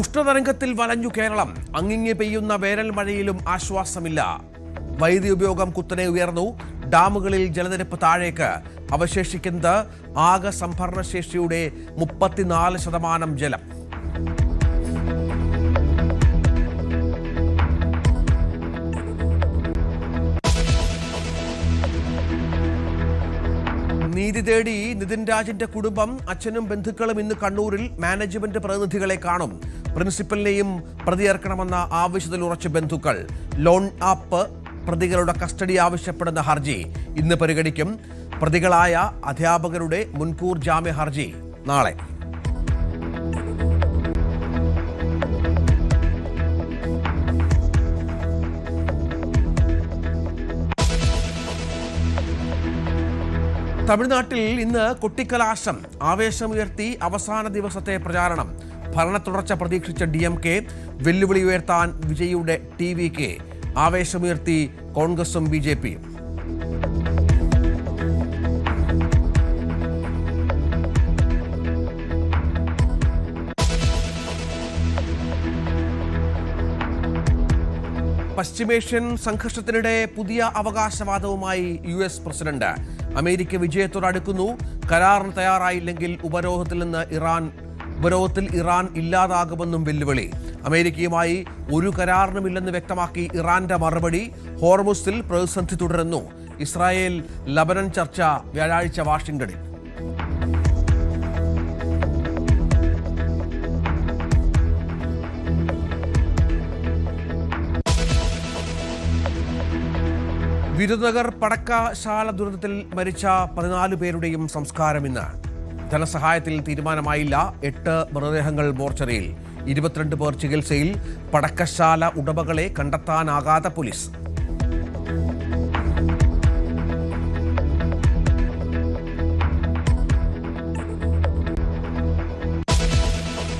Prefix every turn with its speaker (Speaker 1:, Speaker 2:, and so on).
Speaker 1: ഉഷ്ണതരംഗത്തിൽ വലഞ്ഞു കേരളം. അങ്ങിങ്ങി പെയ്യുന്ന വേനൽ മഴയിലും ആശ്വാസമില്ല. വൈദ്യുതി ഉപയോഗം കുത്തനെ ഉയർന്നു. ഡാമുകളിൽ ജലനിരപ്പ് താഴേക്ക്. അവശേഷിക്കുന്നത് ആകെ സംഭരണശേഷിയുടെ 34% ജലം. നീതി തേടി നിതിൻ രാജിന്റെ കുടുംബം, അച്ഛനും ബന്ധുക്കളും ഇന്ന് കണ്ണൂരിൽ മാനേജ്മെന്റ് പ്രതിനിധികളെ കാണും. പ്രിൻസിപ്പലിനെയും പ്രതിയേർക്കണമെന്ന ആവശ്യത്തിൽ ഉറച്ച ബന്ധുക്കൾ. ലോൺ ആപ്പ് പ്രതികളുടെ കസ്റ്റഡി ആവശ്യപ്പെടുന്ന ഹർജി ഇന്ന് പരിഗണിക്കും. പ്രതികളായ അധ്യാപകരുടെ മുൻകൂർ ജാമ്യ ഹർജി നാളെ. തമിഴ്നാട്ടിൽ ഇന്ന് കൊട്ടിക്കലാശം. ആവേശമുയർത്തി അവസാന ദിവസത്തെ പ്രചാരണം. ഭരണ തുടർച്ച പ്രതീക്ഷിച്ച DMK, വെല്ലുവിളി ഉയർത്താൻ വിജയിയുടെ TVK. ആവേശമുയർത്തി കോൺഗ്രസും BJPയും. പശ്ചിമേഷ്യൻ സംഘർഷത്തിനിടെ പുതിയ അവകാശവാദവുമായി US പ്രസിഡന്റ്. അമേരിക്ക വിജയത്തോടടുക്കുന്നു. കരാറിന് തയ്യാറായില്ലെങ്കിൽ ഉപരോധത്തിൽ ഇറാൻ ഇല്ലാതാകുമെന്നും വെല്ലുവിളി. അമേരിക്കയുമായി ഒരു കരാറിനുമില്ലെന്ന് വ്യക്തമാക്കി ഇറാന്റെ മറുപടി. ഹോർമുസിൽ പ്രതിസന്ധി തുടരുന്നു. ഇസ്രായേൽ ലബനൻ ചർച്ച വ്യാഴാഴ്ച വാഷിംഗ്ടണിൽ. വിരുദ്നഗർ പടക്കശാല ദുരന്തത്തിൽ മരിച്ച 14 പേരുടെയും സംസ്കാരം ഇന്ന്. ധനസഹായത്തിൽ തീരുമാനമായില്ല. 8 മൃതദേഹങ്ങൾ മോർച്ചറിയിൽ. 22 പേർ ചികിത്സയിൽ. പടക്കശാല ഉടമകളെ കണ്ടെത്താനാകാത്ത പോലീസ്.